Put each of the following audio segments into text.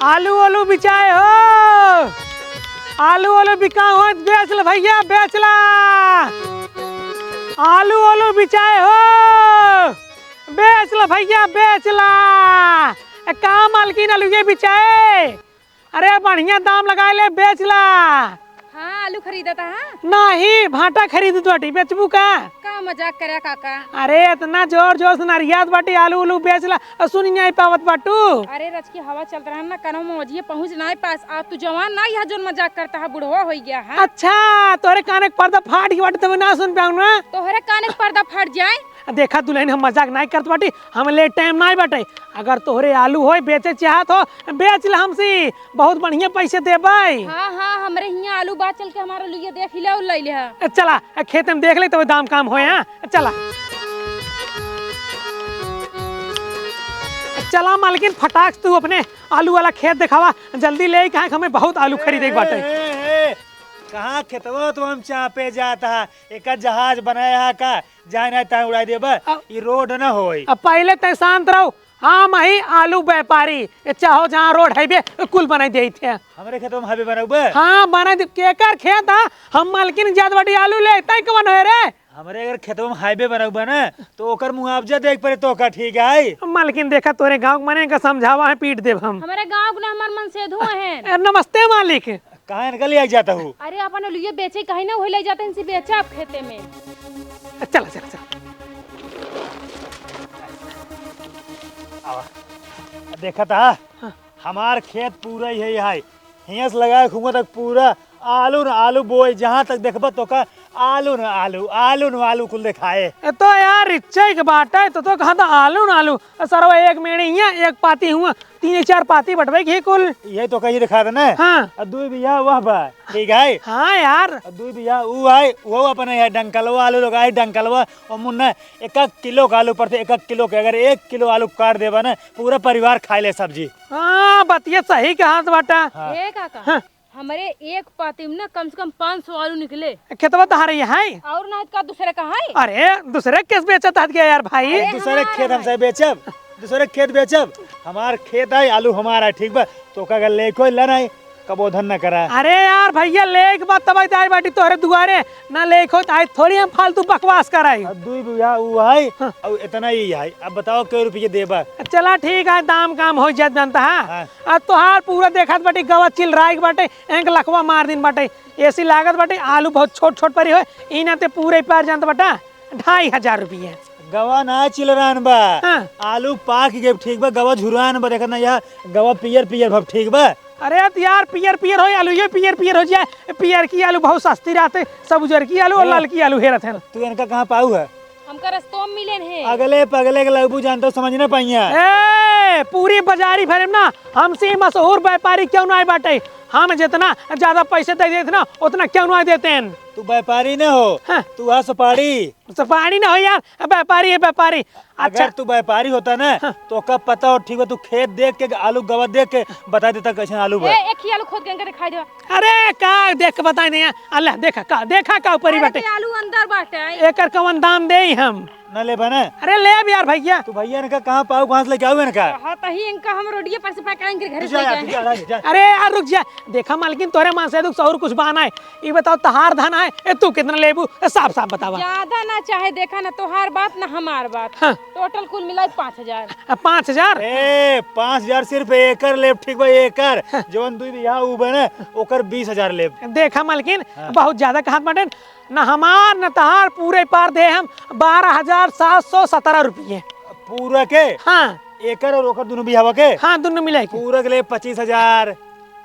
आलू आलू बिचाए हो, आलू आलू बिका हो, बेच ल भैया बेच ला। आलू आलू बिचाए हो, बेच ल भैया बेच ला। कहाँ मालकिन आलू ये बिचाए? अरे बढ़िया दाम लगा ले, बेच ला। हाँ आलू खरीदा था। हाँ नहीं भाटा खरीद बाटी, बेचबू का मजाक करे काका। अरे इतना जोर जोर से नरियात बाटी, आलू उलू बेच ला। सुन नहीं पावत बाटू। अरे रच की हवा चल रहा है ना, कनो मौजिए पहुँच ना पास। आप तू जवान ना यहाँ जो मजाक करता है, बुढ़वा हो गया है। अच्छा तोरे काने के पर्दा फाट गई बाटे, तब ना सुन पाऊँ ना। तोहरे काने के पर्दा फट जाए। देखा दुल्हन हम मजाक नहीं करत बाटी, हम ले टाइम नहीं बाटे। अगर तोहरे आलू हो बेचे चाहत हो, बेच ला हमसे, बहुत बढ़िया पैसे देबै। हाँ हाँ हमरे यहाँ आलू बात चल के हमारा लिए देख ले और ले ले। चला खेत में देख ले तो दाम काम हो। चला चला मालकिन फटाक तू अपने आलू वाला खेत दिखावा, जल्दी ले। कहाँ हमें बहुत आलू खरीदे बाटे। कहाँ खेतवा तो हम चापे जाता है, एक जहाज बनाया का जाए ना ता उड़ा देबा, ये रोड न होई। अब पहले तय शांत रहो। हाँ मही आलू व्यापारी, चाहो जहाँ रोड हाईवे कुल बनाई दे थे। हमरे खेतवा में हाईवे बनाऊ। हाँ बना दे, केकर खेत है, हम मालकिन ज्यादा बड़ी आलू ले तय कवन हो रे। हमरे अगर खेतवा में हाईवे बनाऊ ना तो ओकर मुआवजा देख पड़े तो का ठीक है। मालकिन देखा तोरे गाँव मने का समझावा है, पीट देव हम। हमारे गाँव के हमारे मन से धुआं है। नमस्ते मालिक। कहाँ निकल आ जाता हूँ? अरे अपन लिए बेचे कहीं ना वही ले जाते हैं, बेचा आप खेते में। चला चला चला देखा था हमार खेत पूरा ही है, यहाँ से लगाए खूंगा तक पूरा आलू न आलू बोए, जहाँ तक देखबा तो का आलू न आलू, आलू न आलू कुल दिखाए। तो यार रिच्चे के बाट है, तो कहा था आलू न आलू। सरवा एक मेढ़ी यहाँ एक पाती हुआ, 3-4 पाती बटवे की कुल। ये तो कहीं दिखा था ना। हाँ दुई बिया वह बा ठीक है। हाँ यार दुई बिया वो है, वो अपने है डंकलवा आलू लगा है, डंकलवा और मुन्ना 1 किलो का आलू पड़ते, 1 किलो के अगर 1 किलो आलू काट देबा ना पूरा परिवार खाए ले सब्जी। हाँ बतिया सही कहा बाटा। ए काका हमारे एक पाती में ना कम से कम 500 आलू निकले। खेतवा तहारे यहाँ है और ना का दूसरे कहाँ है? अरे दूसरे किस बेचत हाथ गया यार भाई। दूसरे खेत हमसे बेचब, दूसरे खेत बेचब, हमार खेत है आलू हमारा है, ठीक बा। तो का अगर ले कोई लना है कबोधन न करा। अरे यार भैया लेक बात तब आई बाटी तोहरे दुआरे ना लेक हो ताई, थोड़ी हम फालतू बकवास कराई। दुई बिया वो है और इतना ही है। अब बताओ क्या रुपये देबा? चला ठीक है, दाम काम हो जात जानता है। हाँ। अब तोहार पूरा देखत बाटी गवा चिल राई बाटे, एक लखवा मार दिन बाटे, ऐसी लागत बाटे। आलू बहुत छोट छोट परी हो, इना ते पूरे पार जानता बाटा 2500 रुपये। गवा ना चिलरान बा। हाँ। आलू पाक गए ठीक बा, गवा झुरान बा, देखना यह गवा पियर पियर भब ठीक बा। अरे तो यार पियर पियर हो आलू, ये पियर पियर हो जाए। पियर की आलू बहुत सस्ती रहते, सब उजर की आलू और लाल की आलू हेरत है। तू इनका कहाँ पाऊ है? हमका रस्तों में मिले हैं। अगले पगले के लगबू जानते हो, समझ ना पाइया। ए पूरी बाजारी भरे ना हमसे मशहूर व्यापारी क्यों ना बाटे। हम जितना ज्यादा पैसे दे देते ना उतना क्यों ना देते हैं। तू व्यापारी न हो। हाँ। तू है सुपारी। सुपारी ना हो यार, व्यापारी है व्यापारी। अच्छा अगर तू व्यापारी होता ना तो कब पता हो ठीक है, तू खेत देख के आलू गवा देख के बता देता कैसे आलू बा। एक ही आलू खोद के दिखाई दो। अरे का देख के बताई नहीं अल्लाह, देखा का ऊपर ही बाटे। आलू अंदर बाटे एकर कवन दाम दे हम न ले बना। अरे ले अब यार भैया। तू भैया इनका कहाँ पाऊ, कहाँ से लेके आओ इनका? हाँ तो ही इनका हम रोडिये पर से पकाएंगे घर जा, से जा, जा, जा। अरे यार रुक जा, देखा मालकिन तोरे मां से दुख सौर कुछ बहाना है। ये बताओ तहार धन है, तू कितना लेबू साफ साफ बतावा। ज्यादा ना चाहे, देखा ना तोहार बात ना हमार बात। हाँ। टोटल कुल मिला 5000। 5000? 5000 सिर्फ एकर लेब ठीक बा, एकर जवन दुई बिया उ बने ओकर 20000 लेब। देखा मालकिन बहुत ज्यादा कहा बाटे न हमार न तहार पूरे पार दे हम 12717 रुपये पूरा के। हाँ एकर और ओकर दोनों बियावा के। हाँ दोनों मिले पूरा के लिए 25000।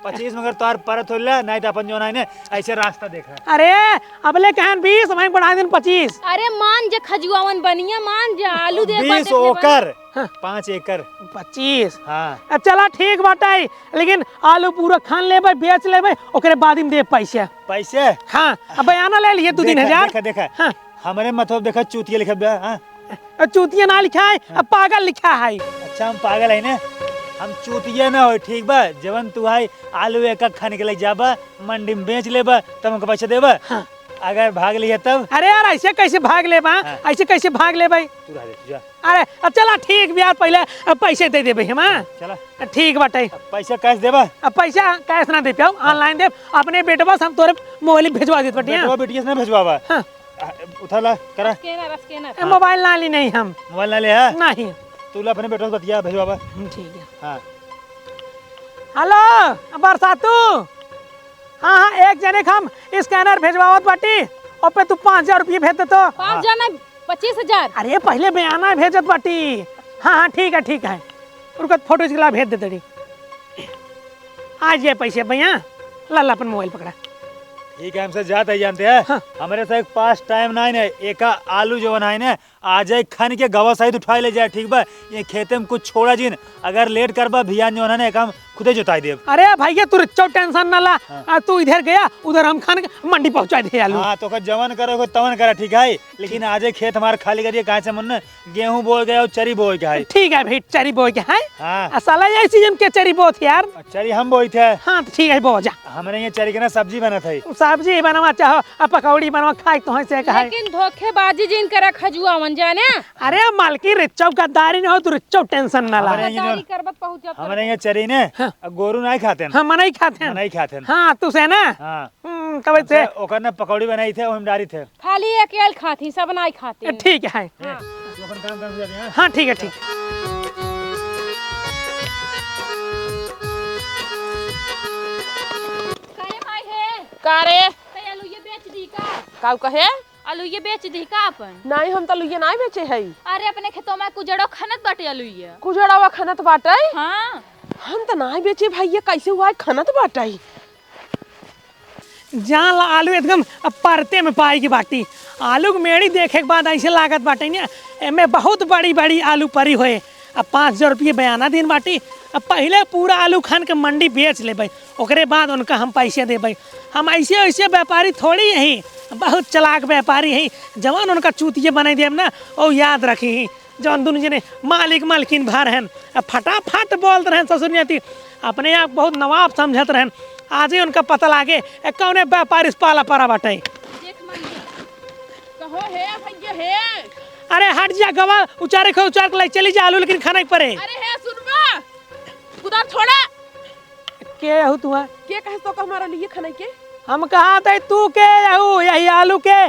25 मगर तोर परत होला नहीं तो अपन जो है ऐसे रास्ता देख रहा। अरे अबले कहन 20 वहीं बढ़ा दिन 25। अरे मान जा खजुआवन बनिया, मान जा आलू दे 20 ओकर। हाँ। 5 एकड़ 25। हाँ। चला ठीक बाटे, लेकिन आलू पूरा खान लेबै बेच लेबै, ओकरे बाद में दे पैसे। पैसे? हाँ अब बयाना ले लिए 2-3000। देखा देखा हाँ। हमारे मतलब देखा चूतिया लिखा बा। हाँ। चूतिया ना लिखा है, अब पागल लिखा है। अच्छा हम पागल है ना, हम चूतिया ना हो ठीक बा। जवन तू है आलू एक खा निकले जाबा मंडी में बेच लेबा तब हमको पैसा देबा। हाँ। अगर भाग लिया तब अरे यार ऐसे कैसे भाग ले बा ऐसे कैसे भाग ले भाई तू रह दे जा। अरे अब चला ठीक भी यार पहले अब पैसे दे दे भाई हम चला ठीक बाटे अब पैसा कैश देबा। अब पैसा कैश ना दे पाओ ऑनलाइन दे अपने बेटवा से हम तोरे मोबाइल भेजवा देत बटिया बेटवा बेटिया से ना भेजवाबा। हाँ। उठा ला करा स्कैनर मोबाइल ना ली नहीं हम मोबाइल ना ले है नहीं तू ला अपने बेटवा से बतिया भेजवाबा। ठीक है हाँ हेलो बरसातू हाँ हाँ एक जने हम स्कैनर भेजवावत बाटी और पे तू 5,000 रुपये भेज दे तो 5 जना 25,000। अरे पहले बयाना भेजत बाटी हाँ हाँ ठीक है उनका फोटो खिला भेज दे तड़ी आ जाए पैसे भैया ला अपन मोबाइल पकड़ा ठीक है हमसे जात है जानते हैं। हाँ। हमारे से एक पास टाइम ना है एक आलू जो बनाए ने आ जाए खन के गवा सहित उठा ले जाए ठीक बा ये खेते में कुछ छोड़ा जिन अगर लेट करबा भियान जो है काम खुदे जुताई देब। अरे भैया तू रिच्चो टेंशन ना ला तू इधर गया उधर हम खान के मंडी पहुंचा दे आलू हाँ तो जवन करो तवन करा ठीक है लेकिन आज खेत हमारे खाली करिए कहाँ से मन गेहूं बोए गए और चरी बोए के है। ठीक है भाई चरी बोए के है हाँ साला ये सीजन के चरी बोत यार चरी हम बोई थे। हाँ तो ठीक है बो जा हमारे यहाँ चरी के ना सब्जी बना था सब्जी बनवा चाहो पकौड़ी बनवा खाए तो से कहे लेकिन धोखेबाजी जिन करा खजुआ मन जाने अरे मालकी रिच्चो गद्दारी न हो तू रिच्चो टेंशन ना ला गद्दारी करबत पहुंच हमारे यहाँ चरी ने गोरू नहीं खाते हम नहीं खाते नहीं खाते हाँ तू से ना हाँ कब से ओकर ना पकौड़ी बनाई थे हम डारी थे खाली अकेल खाती सब नहीं खाते। ठीक है हाँ। तू अपन काम कर जा रही हाँ ठीक है ठीक करे भाई है का रे कई आलू ये बेच दी का काऊ कहे आलू ये बेच दी का अपन नहीं हम तो लुइया नहीं बेचे है अरे अपने खेतों में कुजड़ो खनत बाटे आलू ये कुजड़ावा खनत बाटे हाँ हम तो नहीं बेचे भाई ये कैसे हुआ है खनत बाटे जान ला आलू एकदम परते में पाई की बाटी आलू की मेड़ी देखे के बाद ऐसे लागत बाटे ना एमे बहुत बड़ी बड़ी आलू परी होए अब 5,000 रुपये बयाना दिन बाटी अब पहले पूरा आलू खान के मंडी बेच ले भाई ओकरे बाद उनका हम पैसे दे भाई हम ऐसे ऐसे व्यापारी थोड़ी यही बहुत चलाक व्यापारी है जवान उनका चूतिए बनाई देव ना और याद रखी ही जवान दोनों जने मालिक मालकिन भर रहन फटाफट बोलते रहन ससुर अपने आप बहुत नवाब समझत रहन आज ही उनका पता लागे कौन व्यापारी पाला पड़ा बाटे देख मन कहो है भैया है अरे हट जा गवा उचारे खो उचार के लाई चली जा आलू लेकिन खाना ही पड़े अरे है सुनबा उधर छोड़ा के हो तू के कहे तो हमारा लिए खाने के हम कहा थे तू के हो यही आलू के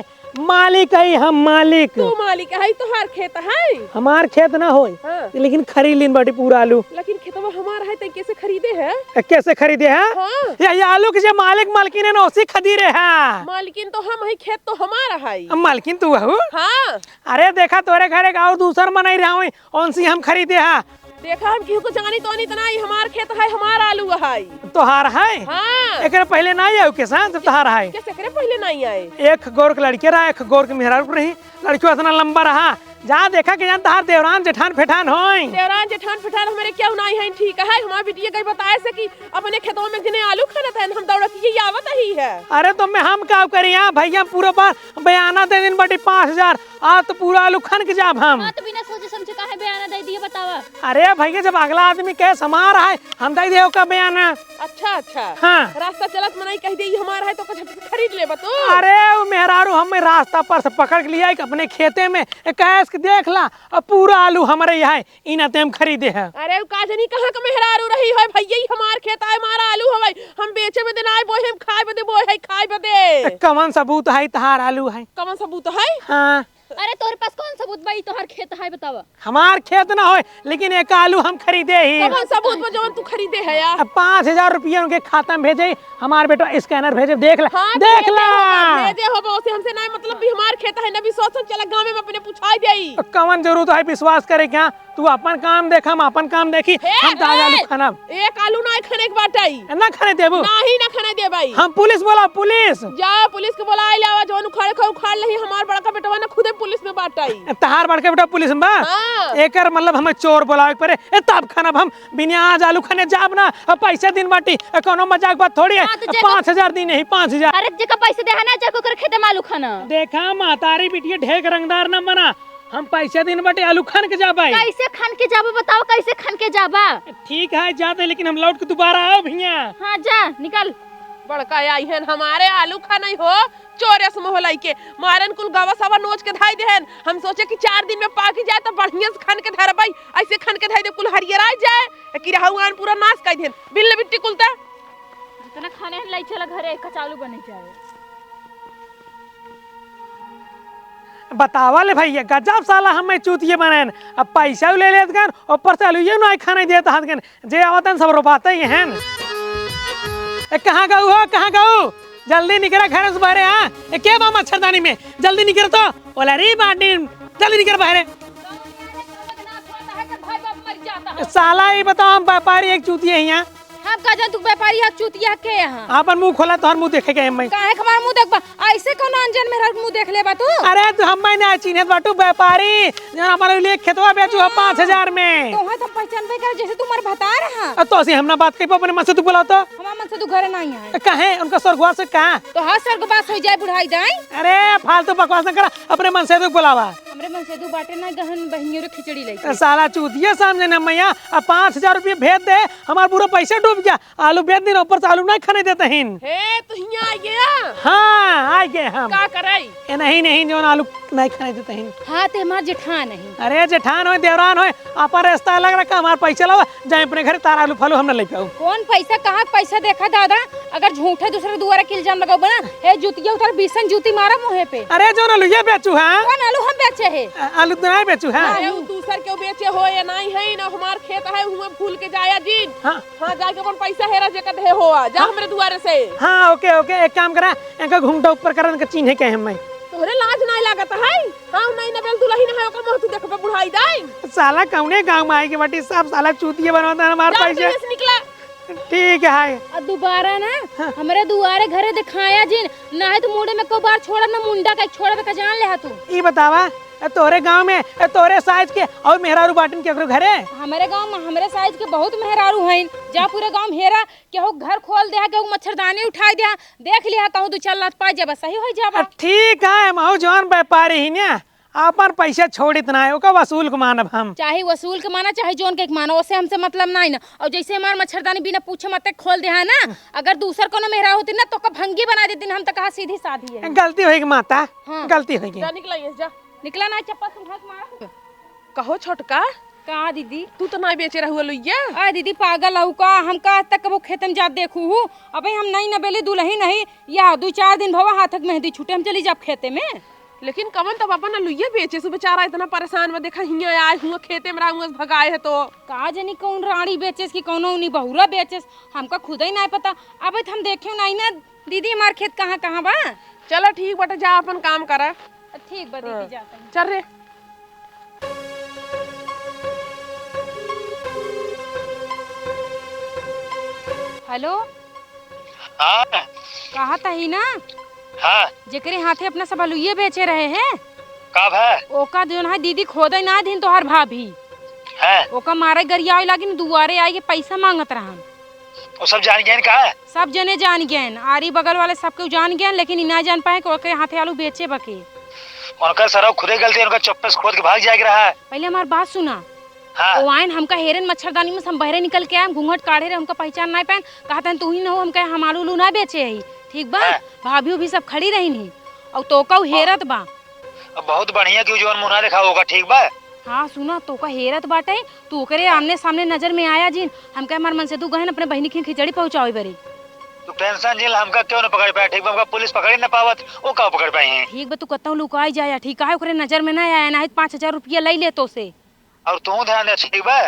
मालिक है हम मालिक तू मालिक है तो हर खेत है हमार खेत ना हो हाँ। लेकिन खरीद लीन बाटी पूरा आलू लेकिन खेतवा हमारा है तो कैसे खरीदे है कैसे खरीदे है हाँ। ये आलू के जो मालिक मालकिन है ना उसी खरीदे है मालिकिन तो हम है खेत तो हमारा है मालकिन तू हो हाँ अरे देखा तोरे घरे का और दूसर मनाई रहा हूँ कौन सी हम खरीदे है देखा हम केहू को जानी तो नहीं तना हमार खेत है हमारा आलू है तोहार है हाँ एक पहले नहीं आयो के साथ तोहार है कैसे करे पहले नहीं आए एक गोर के लड़के रहा एक गोर के मेहरारू रही लड़कियों इतना लंबा रहा जहाँ देखा कि जान तहार देवरान जेठान फेठान होई देवरान जेठान पिठान हमारे क्यों नहीं है ठीक है हमारा बिटिया कहीं बताए से कि अपने खेतों में जिन्हें आलू खाना था हम दौड़त ये आवत ही है अरे तो मैं हम का करी यहाँ भैया पूरा बार बयाना दे दिन बटी 5,000 आ तो पूरा आलू खन के जाब हम तो बिना सोचे समझे काहे बयाना दे दिए बतावा अरे भैया जब अगला आदमी कहे समा रहा है हम दे दे का बयाना अच्छा हाँ रास्ता चलत मनाई कह दे हमारा है तो कुछ खरीद ले बतो अरे वो मेहरारू हमें रास्ता पर से पकड़ के लिया अपने खेते में कैश के देख ला और पूरा आलू हमारे यहाँ इन हम खरीदे हैं अरे काजनी कहाँ का मेहरारू रही है भैया ही हमार खेत है हमारा आलू हवे हम बेचे बदे ना बोए हम खाए बदे बोए है खाए बदे कवन सबूत है तहार आलू है कौन सबूत है हाँ अरे तोरे पास कौन सबूत भाई तोहर खेत है बतावा हमार खेत ना हो लेकिन एक आलू हम खरीदे ही कौन सबूत पर जवन तू खरीदे है यार 5,000 रुपया उनके खाता में भेजे हमारे बेटा स्कैनर भेजे देख ला हाँ, देख ला भेजे हो उसे हमसे नहीं मतलब भी हमार खेत है ना विश्वास चला गांव में अपने पूछाई देई कवन जरूरत है विश्वास करे क्या तू अपन काम देख हम अपन काम देखी हम ताजा आलू खाना एक आलू ना खाने के बाटाई ना खाने देबू नहीं ना खाने दे भाई हम पुलिस बोला पुलिस जा पुलिस के बोला आई लावा जवन उखाड़ खा उखाड़ लही हमार बड़का बेटवा ना खुदे पुलिस में बाटाई तहार बड़के बेटा पुलिस में बा हाँ। एकर मतलब हमें चोर बोलावे के पड़े तब खाना हम बिना आज आलू खाने जाब ना पैसे दिन बाटी कोनो मजाक बात थोड़ी है हाँ, तो जगह- 5,000 दिन नहीं 5,000 अरे जेका पैसे दे ना जाको कर खेते में आलू खाना देखा मातारी बिटिया ढेक रंगदार न बना हम पैसे दिन बाटे आलू खान के जाबा कैसे खान के जाबा बताओ कैसे खान के जाबा ठीक है जाते लेकिन हम लौट के दोबारा आओ भैया हाँ जा निकल बड़का आई है हमारे आलू खा नहीं हो चोरे से मोहलाई के मारन कुल गवा सवा नोच के धाई देहन। हम सोचे कि 4 दिन में पाकी जाए तो बढ़िया से खन के धरबाई, ऐसे खन के धाई दे कुल हरियरा जाए कि रहउआन पूरा नाश कर देहन बिल्ले बिट्टी कुलता जितना खाने लाई चला घरे कचालू बने जाए। बतावा ले भैया गजब साला हमें चूतिए बनान। अब पैसा ले लेत गन ऊपर से आलूए ना खाने देता हाथ गन जे आवतन सब रोपाते ही हैं। कहाँ गऊ हो कहाँ गऊ? जल्दी निकला घर से बाहर। हाँ क्या बा मच्छरदानी में जल्दी निकल तो बोला रे बाटी जल्दी निकल बाहर। साला ये बताओ हम व्यापारी एक चूतिए हैं यहाँ। हम का जान तू व्यापारी है चूतिया के यहाँ। अपन मुंह खोला तो हर मुंह देखे गए मैं। काहे हमार मुंह देखबा ऐसे कौन अनजान मेरा मुंह देख लेबा तू? अरे तो हम ना चिन्हत बाटू व्यापारी जन हमारे लिए खेतवा बेचू 5000 में। तो हम पहचानबे कर जैसे तू मर बता रहा। तो ऐसे हमना बात कही अपने मन से तू बोला तो हमार मन से तू घरे नहीं है। कहे उनका स्वर्गवास से कहा तो हाँ स्वर्गवास हो जाए बुढ़ाई जाए। अरे फालतू बकवास न करा अपने मन से तू बुलावा। हमरे मन से तू बाटे ना गहन बहिनियों रे खिचड़ी ले साला चूतिया समझे ना मैया। अब 5000 रुपये भेज दे हमारा पूरा पैसा डूब गया। आलू भेज दिन ऊपर से आलू नहीं खाने देते हैं। हे तू यहाँ आ गया। हाँ आ गए हम। का कराई नहीं जो आलू नहीं खाने देते हैं। हाँ ते हमार जेठान नहीं। अरे जेठान हो देवरान हो अपन रिश्ता लग रहा हमारा पैसा लो जाए अपने घर तार आलू फलू हम ले पाऊ। कौन पैसा कहाँ पैसा देखा दादा? अगर झूठे दूसरे दुआरा के इल्जाम लगाओ बना हे जुतिया उतार बीसन जूती मारा मुँह पे। अरे जो आलू ये बेचू है कौन आलू हम बेचे है? आलू तो नहीं बेचू है। अरे वो दूसर के बेचे हो या नहीं है ना हमार खेत है हुए भूल के जाया जी। हाँ हाँ जाके अपन पैसा हेरा जे कदे हो जा हमरे दुआरे से। हाँ ओके एक काम करा इनका घूमटा ऊपर करा इनका चिन्ह के हम मैं। तोहरे लाज नहीं लागत है। हाँ नहीं ना बेल दुल्ही ना है ओकर मुंह तू देखबे बुढ़ाई जाए। साला कौने गांव में आई के बाटी सब साला चूतिए बनवाता है हमारे पैसे। निकला ठीक है और दोबारा ना हमारे दुआरे घरे दिखाया जिन ना है तो मुंडे में को बार छोड़ा ना मुंडा का छोड़ा का जान ले तू। ये बतावा तोरे गांव में तोरे साइज के और मेहरारू बाटन के घरे। हमारे गांव में हमारे साइज के बहुत मेहरारू हैं। जा पूरे गांव में हेरा केहू घर खोल दे केहू मच्छरदानी उठा दे देख लिया कहूँ तू चल पा जा सही हो जाबा। ठीक है महू जवान व्यापारी ही ना अपन पैसा छोड़ इतना है ओका वसूल को मानब हम। चाहे वसूल के माना चाहे जोन के माना उससे हमसे मतलब नहीं ना। और जैसे हमार मच्छरदानी बिना पूछे मत खोल दे है ना अगर दूसर कोनो मेहरा होती ना तो भंगी बना देती हम तो कहा सीधी साधी है। गलती होगी माता। हाँ। गलती होगी। जा निकला ये जा निकला ना चप्पल से हाथ मार। कहो छोटका कहा दीदी तू तो नहीं बेचे रहुआ लुइया। आ दीदी पागल हूँ का हम का तक कबो खेतन जात देखू हूँ। अबे हम नहीं न बेली दुल्ही नहीं या 2-4 दिन भवा हाथक मेहंदी छूटे हम चली जाब खेते में। लेकिन कमन तब अपन लुइया बेचे सु बेचारा इतना परेशान में देखा हिया आए हुआ खेते में रहूंगा भगाए है तो कहा जानी कौन रानी बेचेस की कौन उन्हीं बहुरा बेचेस हमका खुद ही नहीं पता। अब हम देखे नहीं ना दीदी हमार खेत कहाँ कहाँ बा। चलो ठीक बटे जा अपन काम करा। ठीक बा दीदी जाते हैं। चल रे हेलो हाँ कहा था ही ना हाँ जेकरे हाथे अपना सब आलूए बेचे रहे हैं कब है ओका जो है दीदी खोदे ना दिन तोहर भाभी है ओका मारे गरिया लागी दुआरे आई के पैसा मांगत रहा। वो सब जान गए कहा है सब जने जान गए आरी बगल वाले सबके जान गए लेकिन इना जान पाए कि ओके हाथे आलू बेचे बके। उनका सर खुदे गलती उनका चप्पल खोद के भाग जाएगा रहा है। पहले हमारी बात सुना। हाँ वो आइन हमका हेरन मच्छरदानी में हम बहरे निकल के आए घूंघट काढ़े रहे हमका पहचान नहीं पाए कहता तू ही न हो हम कहे हम आलू ना बेचे ही ठीक बा। हाँ। भाभी भी सब खड़ी रही नहीं और तो का हेरत बा बहुत बढ़िया कि जो मुना देखा होगा ठीक बा। हाँ सुना तो का हेरत बाटे तू करे आमने सामने नजर में आया जिन हम कहे हमार मन से तू गहन अपने बहनी की खिचड़ी पहुंचाओ बरी। तू टेंशन झेल हमका क्यों न पकड़ पाया ठीक बा हमका पुलिस पकड़ ही न पावत वो का पकड़ पाए हैं। ठीक बा तू कत्ता लुकाई जाया ठीक है ओकरे नजर में ना आया ना 5000 रुपया ले ले तो से। और तू ध्यान दे ठीक बा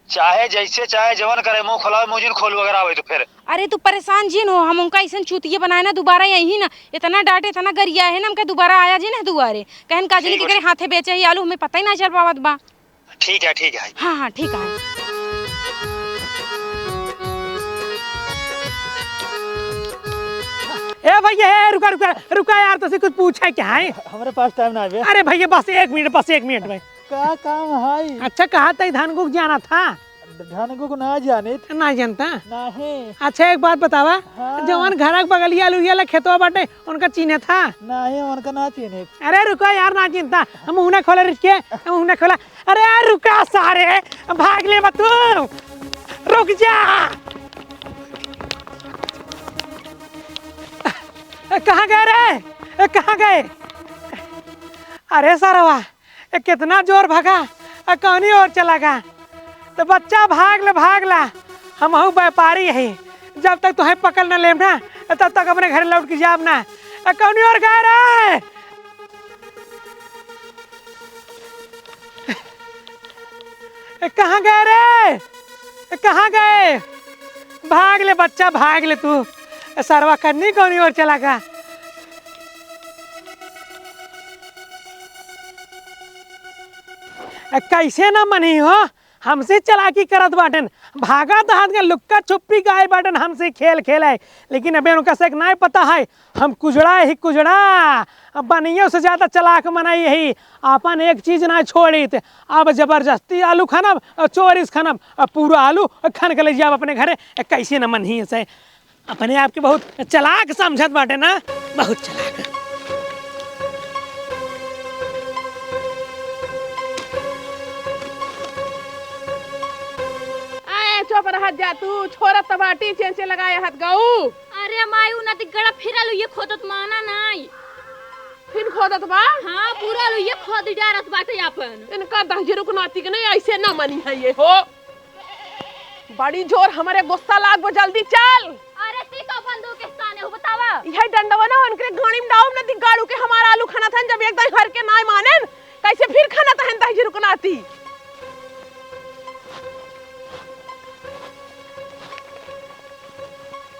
चाहे जैसे चाहे जवन करे मुंह खोला मुंह खोल वगैरह आवे तो फिर। अरे तू परेशान जिन हो हम उनका ऐसा चूतिए बनाए ना दोबारा यही ना इतना डांटे इतना गरिया है ना हमका दोबारा आया जी ना दुआरे कहन का जी के हाथे बेचे ही आलू हमें पता ही ना चल पावत बा। ठीक है हाँ हाँ ठीक है। ए भैया रुका रुका रुका यार तो से कुछ पूछा क्या है। हमारे पास टाइम ना है। अरे भैया बस 1 मिनट भाई का काम है। अच्छा कहा था धान को जाना था धान को ना जाने ना जानता नहीं। अच्छा एक बात बतावा। हाँ। जवान घर बगलिया लुहिया खेतवा बाटे उनका चिन्ह था नहीं उनका ना चिन्हे। अरे रुका यार ना चिंता हम उन्हें खोला रिश्के हम उन्हें खोला। अरे यार रुका सारे भाग ले मत तू रुक जा। कहाँ गए रे? कहाँ गए? अरे सरवा कितना जोर भागा, कौनी ओर चला गया? तो बच्चा भाग ला, हम हूँ व्यापारी है, जब तक तुम्हें पकड़ न लेम ना तब तक अपने घर लौट के जाब ना। कौनी ओर गए रे? कहाँ गए रे? कहाँ गए? भाग ले बच्चा, भाग ले तू। सरवा करनी कौनी ओर चला गया? कैसे ना मनी हो, हमसे चलाकी करत बाटन, भागा दहात के लुक्का छुपी गाय बाटन, हमसे खेल खेले। लेकिन अबे उनका से नहीं पता है, हम कुजड़ा ही कुजड़ा, बनियों से ज्यादा चलाक मनाई यही। अपन एक चीज ना छोड़ी थे, अब जबरदस्ती आलू खानब, चोरी से खानब, पूरा आलू खन के ले जाब अपने घरे। कैसे न मन ही से अपने आप के बहुत चलाक समझत बाटे ना, बहुत चलाक। चुप रह जा तू, छोरा तबाटी चेंचे लगाए हाथ गऊ। अरे माई उ नदी गड़ा फिरल ये खोदत माना नहीं। फिर खोदत बा? हां पूरा ये खोद डारत बाटे अपन। इनका दहजरू को नाती के नहीं, ऐसे ना मनी है ये हो। बड़ी जोर हमारे गुस्सा लाग बो, जल्दी चल। अरे ती तो बंदूक के सामने हो बतावा। यही डंडवा ना उनके गाड़ी में डाउम न दिगाड़ू के हमारा आलू खाना था, जब एकदम हर के ना मानेन कैसे फिर खाना था दहजरू को नाती।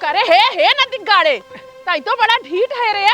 करे हे न दिगाड़े, तई तो बड़ा ढीठ है रे।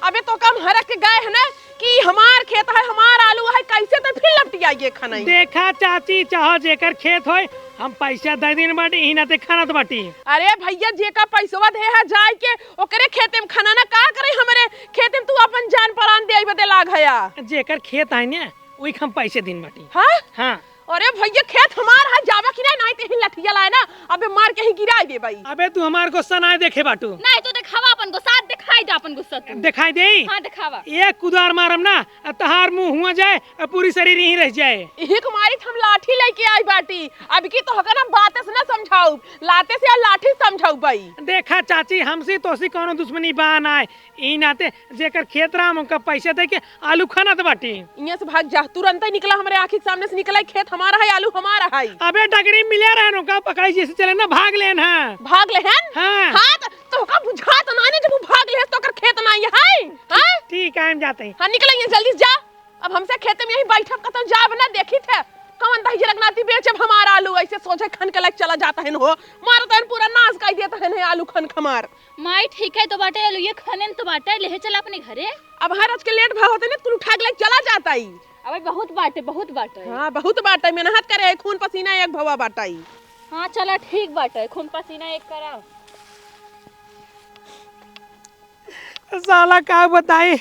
अबे तो कम हरक के गए है ना कि हमार खेत है, हमार आलू है, कैसे तो फिर लपटिया ये खाना। देखा चाची, चाहो जेकर खेत होय, हम पैसा दे दिन बाटी, ही ना ते खाना तो बाटी। अरे भैया जेका पैसवा दे है जाय के ओकरे खेते में खाना ना का करे, हमरे खेते में तू अपन जान प्राण दे बदे लाग हया। जेकर खेत है ना वही हम पैसे दिन बाटी। हां हां अरे भैया खेत हमार है, जावा कि नहीं ते ही लठिया लाए ना, अबे मार के ही गिरा दे भाई। अबे तू हमार गुस्सा ना देखे बाटू। नहीं तो दिखावा अपन को, साथ दिखाई दे अपन गुस्सा तू। दिखाई दे? हां दिखावा। एक कुदार मारम ना, तहार मुंह हुआ जाए, पूरी शरीर ही रह जाए। एक मारी हम लाठी लेके आई बाटी, अब की तो हका ना बात से ना समझाऊ, लाते से लाठी समझाऊ भाई। देखा चाची, हमसे तोसी कोनो दुश्मनी बा ना, ई नाते जेकर खेत राम उनका पैसा दे के आलू खाना तो बाटी। इहाँ से भाग जा, तुरंत ही निकला हमारे आँखी के सामने से निकला, खेत हमारा है, आलू हमारा है। अबे डगरी मिले रहनो का पकड़ाई जैसे चले ना, भाग लेन। हां भाग ले हैं? हाँ। हाँ तो का बुझा तो ना जब भाग ले तो कर खेत ना ये है। हां ठीक है, हम जाते हैं। हां निकलेंगे जल्दी से जा, अब हमसे खेत में यही बैठक का तो जा बना देखी थे कौन दही रखनाती बेचे हमारा आलू, ऐसे सोचे खन के लग चला जाता है हो, मारता है पूरा नाश कर देता है आलू खन खमार। माई ठीक है तो बाटे आलू ये खनन तो बाटे ले चल अपने घरे। अब हर आज के लेट भाग होते ना, तू उठा के लग चला जाता ही। अबे बहुत बाटे हां बहुत बाटे, मेहनत करे, खून पसीना एक भवा बाटाई। हां चला ठीक बाटे, खून पसीना एक करा। साला का बताई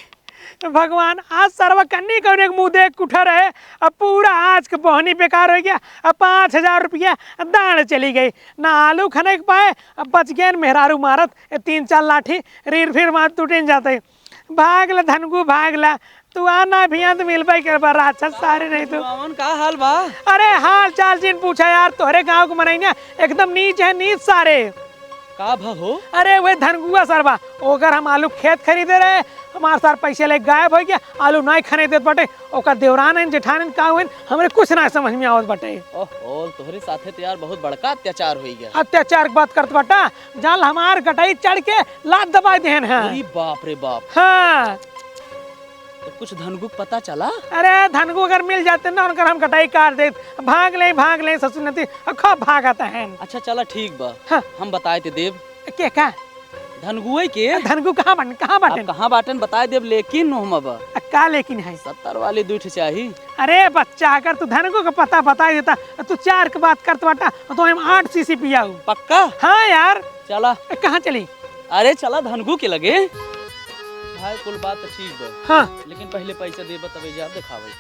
भगवान, आज सर्व कन्नी को एक मुँह देख उठा रहे, अब पूरा आज का बहनी बेकार हो गया। अब 5,000 रुपया दान चली गई, ना आलू खाने के पाए, अब बच गए मेहरारू मारत 3-4 लाठी, रीर फिर मार टूटे जाते। भागला धनगू भागला, तू आना भी अंत मिल पाई कर बार अच्छा सारे नहीं तो। का हाल बा? अरे हाल चाल जिन पूछा यार, तोहरे गाँव को मनाई एकदम नीच है, नीच सारे। का हो? अरे वे धनगुआ सरबा, ओकर हम आलू खेत खरीदे रहे, हमारे सार पैसे ले गायब हो गया, आलू नहीं खरीदे बटे, ओकर देवरान है जेठान का हुए, हमरे कुछ ना समझ में आवत बटे। ओहो तोहरे साथे तो यार बहुत बड़का अत्याचार हो गया। अत्याचार की बात करत बटा, जाल हमार गटाई चढ़ के लात दबा देहन है। अरे बाप रे बाप। हाँ तो कुछ धनगु पता चला? अरे धनगु अगर मिल जाते ना, उनकर हम कटाई काट दे, भाग ले ससुर नती खूब भागता है। अच्छा चला ठीक बा। हाँ। हम बताए थे देव के का धनगुए के धनगु कहाँ बाटन कहाँ बाटन बताए देव, लेकिन हम अब का लेकिन है 70 वाली दूठ चाहिए। अरे बच्चा, अगर तू धनगु का पता बता देता, तू 4 की बात करता बाटा तो हम 8 सीसी पिया हूँ। पक्का? हाँ यार। चला। कहाँ चली? अरे चला धनगु के लगे। भाई कुल बात तो ठीक बा, हाँ लेकिन पहले पैसा देबा तबे जा दिखावे।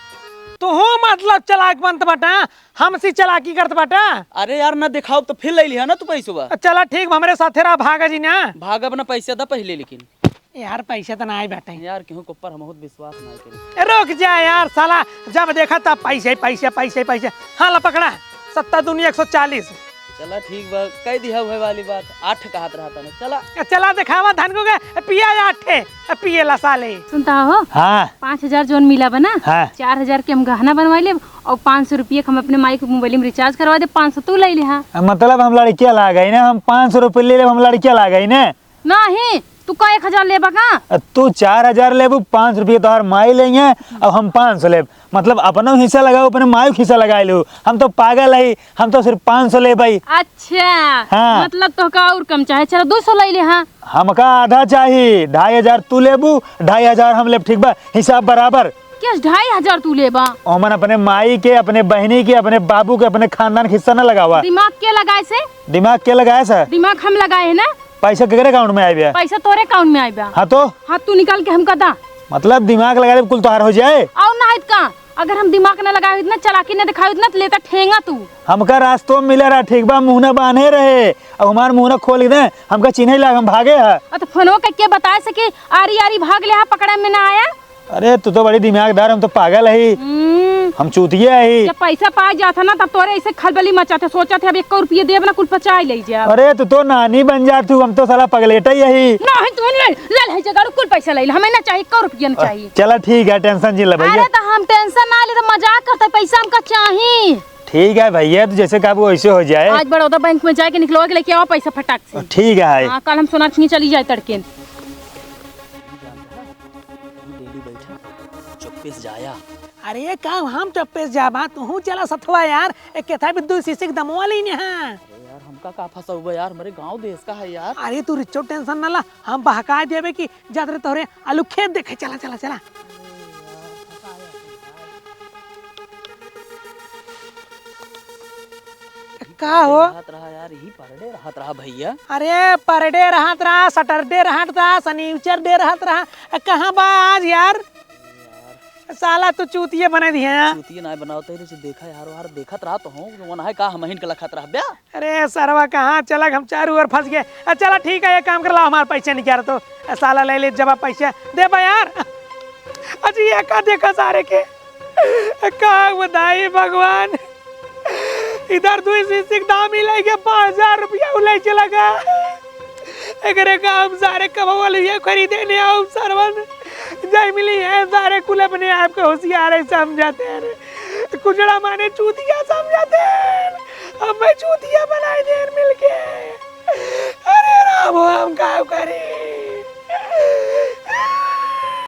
तो हो मतलब चलाक बनत बाटा, हमसे चलाकी करत बाटा। अरे यार ना दिखाओ तो फिर ले लिया ना तू पैसा। चला ठीक, हमरे साथे रहा, भागा जी ना। भागब ना पैसा दा पहले, लेकिन यार पैसा तो ना आई बैठे यार केहू के ऊपर हम बहुत विश्वास नहीं करी। रुक जा यार साला, जब देखा तब पैसे पैसे पैसे पैसे। हाँ ला पकड़ा, 7 दूनी 140। चला ठीक बा, कह दिया हुए वाली बात, 8 कहत रहा था ना, चला। चला दिखावा धन को के पिया 8 पिए ला साले। सुनता हो हाँ 5,000 जोन मिला बना हाँ 4,000 के हम गहना बनवा ले और 500 रुपये हम अपने माई के मोबाइल में रिचार्ज करवा दे, 500 तू ले ले। हाँ मतलब हम लड़कियां ला गई ना, हम 500 रुपये ले ले, हम लड़कियां ला गई ना। नहीं तू का 1,000 लेबा का? तू 4,000 लेबू, 500 रुपये तोहर माई लेंगे और हम 500 लेब। मतलब अपना हिस्सा लगाओ, अपने माई हिस्सा लगा लू। हम तो पागल है, हम तो सिर्फ 500 ले भाई। अच्छा हाँ। मतलब तो का और कम चाहे, चलो 200 ले ले। हाँ हमका आधा चाहिए, 2,500 तू लेबू, 2,500 हम लेब, ठीक बा? हिसाब बराबर। क्या 2,500 तू लेबा? ओमन अपने माई के, अपने बहनी के, अपने बाबू के, अपने खानदान के हिस्सा न लगावा। दिमाग के लगाए से? दिमाग के लगाया सर? दिमाग हम लगाए है ना। पैसा केकरे अकाउंट में आए? पैसा तोरे अकाउंट में आएगा। हाँ तो हाँ तू निकाल के हमका दा। मतलब दिमाग लगा दे कुल तोहार हो जाए। और ना है का, अगर हम दिमाग न लगाए इतना, चालाकी न दिखाए इतना, तो लेता ठेंगा तू। हमका रास्तों में मिला रहा, ठीक बा? मुंह न बांधे रहे और हमार मुंह न खोल दे, हमका चिन्ह लगा, हम भागे है। तो फोनो करके बताए से कि आरी आरी भाग ले, पकड़ा में ना आया। अरे तू तो बड़ी दिमागदार, हम तो पागल है, हम चूतिया है। जब पैसा पाए जाता ना तब तोरे ऐसे खलबली मचाते, सोचा थे अब 1 रुपये देब ना कुल पचाई ले जा। अरे तू तो नानी बन जा, तू हम तो साला पगलेटा यही। नहीं तू ले है जगह कुल पैसा ले, हमें ना चाहिए 1 रुपया ना चाहिए। चला ठीक है, टेंशन जिला भैया। अरे तो हम टेंशन ना ले, तो मजाक करते, पैसा हमका चाहिए। ठीक है भैया, तो जैसे काबू वैसे हो जाए। आज बड़ौदा बैंक में जाके निकलवा के लेके आओ पैसा फटाक से। ठीक है। हाँ कल हम सोनाक्षी चली जाए तड़के। चुप्पे से जाया। अरे काम हम चप्पे जाबा, तू चला सथवा यार, एक केथा बिद्दू सीसे दमवा लेने। हाँ अरे यार हमका का फंसा हुआ यार, मेरे गांव देश का है यार। अरे तू रिचो टेंशन ना ला, हम बहका देबे कि जादरे तोरे आलू खेत देखे। चला चला चला। का हो? रहत रहा यार, यही परडे रहत रहा भैया। अरे पर डे रहत रहा, सैटरडे रहत रहा, शनिचर डे रहत रहा, कहाँ बा आज यार? साला तू चूतिये बने दिए हैं। चूतिया ना बनाओ तो देखा यार देखत रहा तो हूँ, वो ना है का हम हिन के लखत रहा बे। अरे सरवा कहाँ चला, हम चारों ओर फंस गए। चला ठीक है, ये काम कर ला, हमारे पैसे नहीं क्या तो साला ले ले जब पैसे दे बा यार। अजी ये का देखा सारे के, का बताइए भगवान। इधर 2 सीसी दाम ही लेके 5,000 रुपया उले चला गया। अगर काम सारे कमावा लिए खरीदे नहीं आओ सरवन जय मिली है, सारे कुल अपने आप को होशियार है समझाते हैं, कुजड़ा माने चूतिया समझाते हैं। अब मैं चूतिया